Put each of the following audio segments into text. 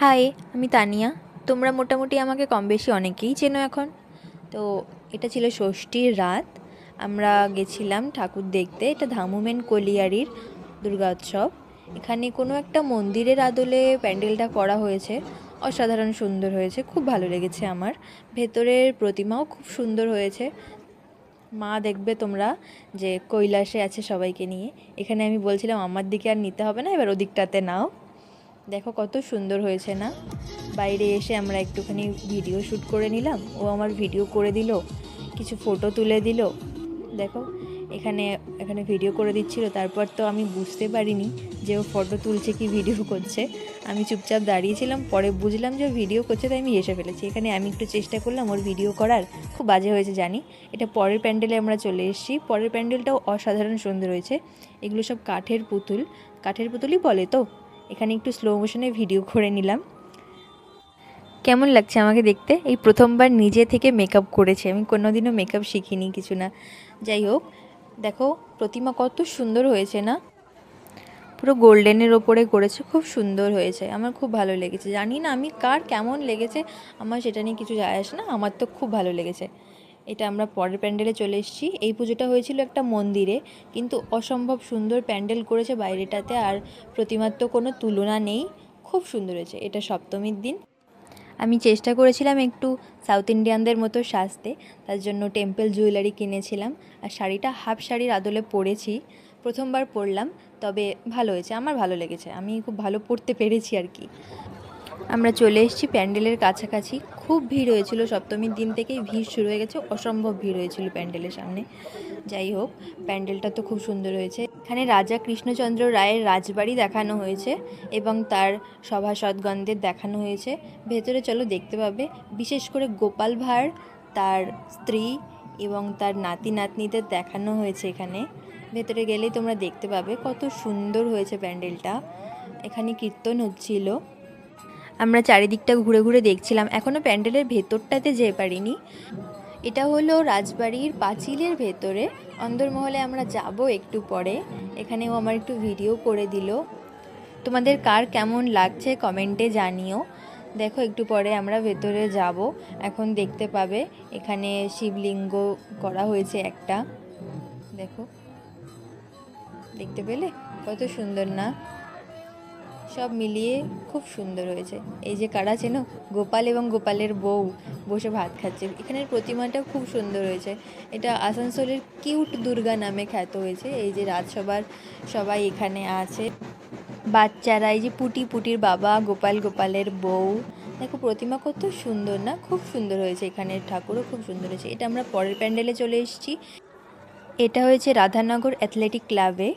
High, আমি তানিয়া। তোমরা মোটামুটি আমাকে কম বেশি অনেকেই চেনো এখন। তো এটা ছিল ষষ্ঠীর রাত। আমরা গেছিলাম ঠাকুর দেখতে। এটা ধামুমেন কলিয়ারির দুর্গা উৎসব। এখানে কোনো একটা মন্দিরের আদলে প্যান্ডেলটা করা হয়েছে। অসাধারণ সুন্দর হয়েছে, খুব ভালো লেগেছে আমার। ভেতরের প্রতিমাও খুব সুন্দর হয়েছে। মা দেখবে তোমরা যে কৈলাসে আছে সবাইকে নিয়ে। এখানে আমি বলছিলাম আমার দিকে আর নিতে হবে না, এবার ওদিকটাতে নাও। দেখো কত সুন্দর হয়েছে না। বাইরে এসে আমরা একটুখানি ভিডিও শ্যুট করে নিলাম, ও আমার ভিডিও করে দিল, কিছু ফটো তুলে দিল। দেখো এখানে এখানে ভিডিও করে দিচ্ছিল। তারপর তো আমি বুঝতে পারিনি যে ও ফটো তুলছে কি ভিডিও করছে। আমি চুপচাপ দাঁড়িয়েছিলাম, পরে বুঝলাম যে ও ভিডিও করছে, তাই আমি হেসে ফেলেছি। এখানে আমি একটু চেষ্টা করলাম ওর ভিডিও করার, খুব বাজে হয়েছে জানি। এটা পরের প্যান্ডেলে আমরা চলে এসেছি। পরের প্যান্ডেলটাও অসাধারণ সুন্দর হয়েছে। এগুলো সব কাঠের পুতুল, কাঠের পুতুলই বলে তো। এখানে একটু স্লো মোশনে ভিডিও করে নিলাম। কেমন লাগছে আমাকে দেখতে? এই প্রথমবার নিজে থেকে মেকআপ করেছি, আমি কোনোদিনও মেকআপ শিখিনি কিছু না। যাই হোক, দেখো প্রতিমা কত সুন্দর হয়েছে না, পুরো গোল্ডেনের ওপরে করেছে, খুব সুন্দর হয়েছে। আমার খুব ভালো লেগেছে। জানি না আমি কার কেমন লেগেছে, আমার সেটা নিয়ে কিছু যায় আসে না, আমার তো খুব ভালো লেগেছে। এটা আমরা পরের প্যান্ডেলে চলে এসেছি। এই পুজোটা হয়েছিল একটা মন্দিরে, কিন্তু অসম্ভব সুন্দর প্যান্ডেল করেছে বাইরেটাতে, আর প্রতিমার তো কোনো তুলনা নেই। খুব সুন্দর হয়েছে। এটা সপ্তমীর দিন। আমি চেষ্টা করেছিলাম একটু সাউথ ইন্ডিয়ানদের মতো সাজতে, তার জন্য টেম্পল জুয়েলারি কিনেছিলাম। আর শাড়িটা হাফ শাড়ির আদলে পরেছি, প্রথমবার পরলাম। তবে ভালো হয়েছে, আমার ভালো লেগেছে, আমি খুব ভালো পরতে পেরেছি আর কি। আমরা চলে এসেছি প্যান্ডেলের কাছাকাছি। খুব ভিড় হয়েছিল, সপ্তমীর দিন থেকেই ভিড় শুরু হয়ে গেছে, অসম্ভব ভিড় হয়েছিল প্যান্ডেলের সামনে। যাই হোক, প্যান্ডেলটা তো খুব সুন্দর হয়েছে। এখানে রাজা কৃষ্ণচন্দ্র রায়ের রাজবাড়ি দেখানো হয়েছে এবং তার সভাসদগণদের দেখানো হয়েছে। ভেতরে চলো দেখতে পাবে। বিশেষ করে গোপাল ভাঁড়, তার স্ত্রী এবং তার নাতি নাতনিদের দেখানো হয়েছে এখানে। ভেতরে গেলেই তোমরা দেখতে পাবে কত সুন্দর হয়েছে প্যান্ডেলটা। এখানে কীর্তন হচ্ছিল। আমরা চারিদিকটা ঘুরে ঘুরে দেখছিলাম, এখনও প্যান্ডেলের ভেতরটাতে যেতে পারিনি। এটা হলো রাজবাড়ির পাঁচিলের ভেতরে। অন্দরমহলে আমরা যাব একটু পরে। এখানেও আমার একটু ভিডিও করে দিল। তোমাদের কার কেমন লাগছে কমেন্টে জানিও। দেখো একটু পরে আমরা ভেতরে যাব। এখন দেখতে পাবে এখানে শিবলিঙ্গ করা হয়েছে একটা। দেখো, দেখতে পেলে কত সুন্দর না? সব মিলিয়ে খুব সুন্দর হয়েছে। এই যে কারা চেনো, গোপাল এবং গোপালের বউ বসে ভাত খাচ্ছে। এখানের প্রতিমাটাও খুব সুন্দর হয়েছে। এটা আসানসোলের কিউট দুর্গা নামে খ্যাত হয়েছে। এই যে রাজসভার সবাই এখানে আছে, বাচ্চারা, এই যে পুটি, পুটির বাবা, গোপাল, গোপালের বউ। দেখো প্রতিমা কত সুন্দর না? খুব সুন্দর হয়েছে। এখানের ঠাকুরও খুব সুন্দর হয়েছে। এটা আমরা পরের প্যান্ডেলে চলে এসেছি। এটা হয়েছে রাধানগর অ্যাথলেটিক ক্লাবে।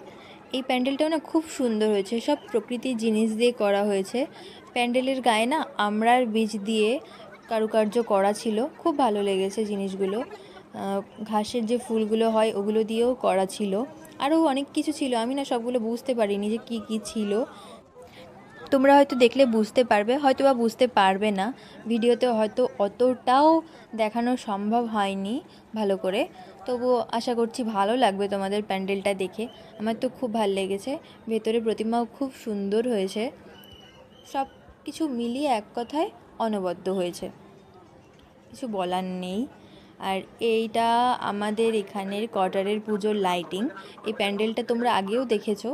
এই প্যান্ডেলটাও না খুব সুন্দর হয়েছে, সব প্রকৃতির জিনিস দিয়ে করা হয়েছে। প্যান্ডেলের গায়ে না আমড়ার বীজ দিয়ে কারুকার্য করা ছিল, খুব ভালো লেগেছে জিনিসগুলো। ঘাসের যে ফুলগুলো হয় ওগুলো দিয়েও করা ছিল। আরও অনেক কিছু ছিল, আমি না সবগুলো বুঝতে পারিনি যে কী কী ছিল। তোমরা হয়তো দেখলে বুঝতে পারবে, হয়তো বা বুঝতে পারবে না। ভিডিওতে হয়তো অতটাও দেখানো সম্ভব হয়নি ভালো করে। তবুও আশা করছি ভালো লাগবে তোমাদের প্যান্ডেলটা দেখে। আমার তো খুব ভালো লেগেছে। ভেতরে প্রতিমাও খুব সুন্দর হয়েছে। সব কিছু মিলিয়ে এক কথায় অনবদ্য হয়েছে, কিছু বলার নেই। আর এইটা আমাদের এখানের কোয়ার্টারের পুজোর লাইটিং। এই প্যান্ডেলটা তোমরা আগেও দেখেছো,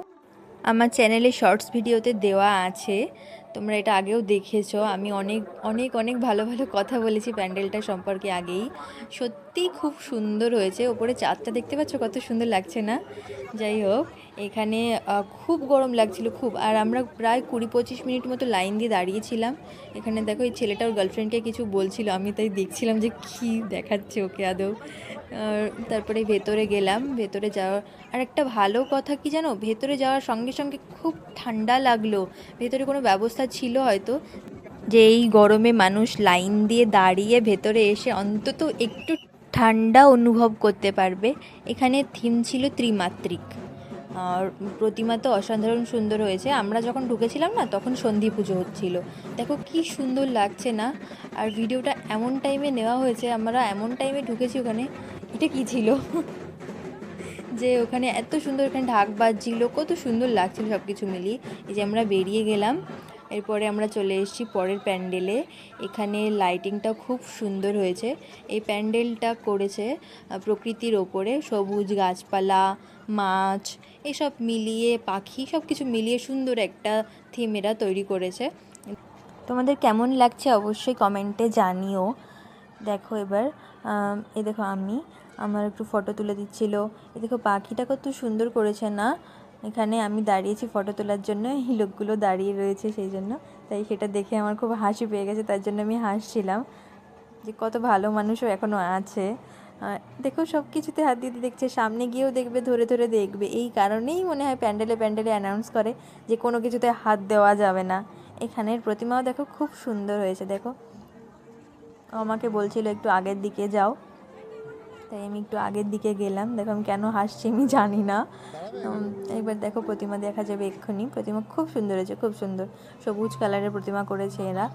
আমার চ্যানেলে শর্টস ভিডিওতে দেওয়া আছে, তোমরা এটা আগেও দেখেছো। আমি অনেক অনেক অনেক ভালো ভালো কথা বলেছি প্যান্ডেলটা সম্পর্কে আগেই। সত্যিই খুব সুন্দর হয়েছে। ওপরে চাঁদটা দেখতে পাচ্ছ কত সুন্দর লাগছে না? যাই হোক, এখানে খুব গরম লাগছিল খুব। আর আমরা প্রায় 20-25 মিনিট মতো লাইন দিয়ে দাঁড়িয়েছিলাম। এখানে দেখো এই ছেলেটা ওর গার্লফ্রেন্ডকে কিছু বলছিল, আমি তাই দেখছিলাম যে কী দেখাচ্ছে ওকে আদৌ। তারপরে ভেতরে গেলাম। ভেতরে যাওয়ার আর একটা ভালো কথা কি জানো, ভেতরে যাওয়ার সঙ্গে সঙ্গে খুব ঠান্ডা লাগলো। ভেতরে কোনো ব্যবস্থা ছিল হয়তো যে এই গরমে মানুষ লাইন দিয়ে দাঁড়িয়ে ভেতরে এসে অন্তত একটু ঠান্ডা অনুভব করতে পারবে। এখানে থিম ছিল ত্রিমাত্রিক। আর প্রতিমা তো অসাধারণ সুন্দর হয়েছে। আমরা যখন ঢুকেছিলাম না তখন সন্ধি পুজো হচ্ছিল। দেখো কি সুন্দর লাগছে না? আর ভিডিওটা এমন টাইমে নেওয়া হয়েছে, আমরা এমন টাইমে ঢুকেছি ওখানে। এটা কি ছিল যে ওখানে এত সুন্দর, এখানে ঢাক বাজছিল, কত সুন্দর লাগছিল সব কিছু মিলিয়ে। এই যে আমরা বেরিয়ে গেলাম, এরপরে আমরা চলে এসেছি পরের প্যান্ডেলে। এখানে লাইটিংটা খুব সুন্দর হয়েছে। এই প্যান্ডেলটা করেছে প্রকৃতির ওপরে, সবুজ গাছপালা, মাছ এসব মিলিয়ে, পাখি সব কিছু মিলিয়ে সুন্দর একটা থিম এরা তৈরি করেছে। তোমাদের কেমন লাগছে অবশ্যই কমেন্টে জানিও। দেখো এবার এ দেখো আমার একটু ফটো তুলে দিচ্ছিল। এ দেখো পাখিটা কত সুন্দর করেছে না। এখানে আমি দাঁড়িয়েছি ফটো তোলার জন্য, এই লোকগুলো দাঁড়িয়ে রয়েছে সেই জন্য, তাই সেটা দেখে আমার খুব হাসি পেয়ে গেছে, তার জন্য আমি হাসছিলাম যে কত ভালো মানুষও এখনও আছে। দেখো সব কিছুতে হাত দিতে দেখছে, সামনে গিয়েও দেখবে, ধরে ধরে দেখবে। এই কারণেই মনে হয় প্যান্ডেলে প্যান্ডেলে অ্যানাউন্স করে যে কোনো কিছুতে হাত দেওয়া যাবে না। এখানের প্রতিমাও দেখো খুব সুন্দর হয়েছে। দেখো আমাকে বলছিল একটু আগের দিকে যাও, তাই আমি একটু আগের দিকে গেলাম। দেখো আমি কেন হাসছি আমি জানি না। একবার দেখো প্রতিমা দেখা যাবে এক্ষুনি। প্রতিমা খুব সুন্দর হয়েছে, খুব সুন্দর। সবুজ কালারের প্রতিমা করেছে এরা,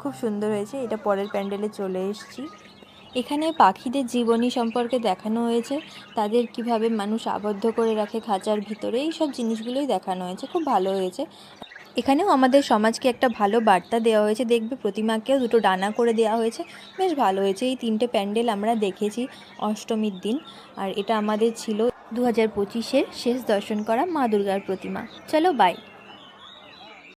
খুব সুন্দর হয়েছে। এটা পরের প্যান্ডেলে চলে এসেছি। এখানে পাখিদের জীবনী সম্পর্কে দেখানো হয়েছে, তাদের কিভাবে মানুষ আবদ্ধ করে রাখে খাঁচার ভিতরে, এই সব জিনিসগুলোই দেখানো হয়েছে, খুব ভালো হয়েছে। এখানেও আমাদের সমাজকে একটা ভালো বার্তা দেওয়া হয়েছে। দেখবে প্রতিমাকেও দুটো ডানা করে দেওয়া হয়েছে, বেশ ভালো হয়েছে। এই 3টে প্যান্ডেল আমরা দেখেছি অষ্টমীর দিন। আর এটা আমাদের ছিল 2025-এর শেষ দর্শন করা মা দুর্গার প্রতিমা। চলো বাই।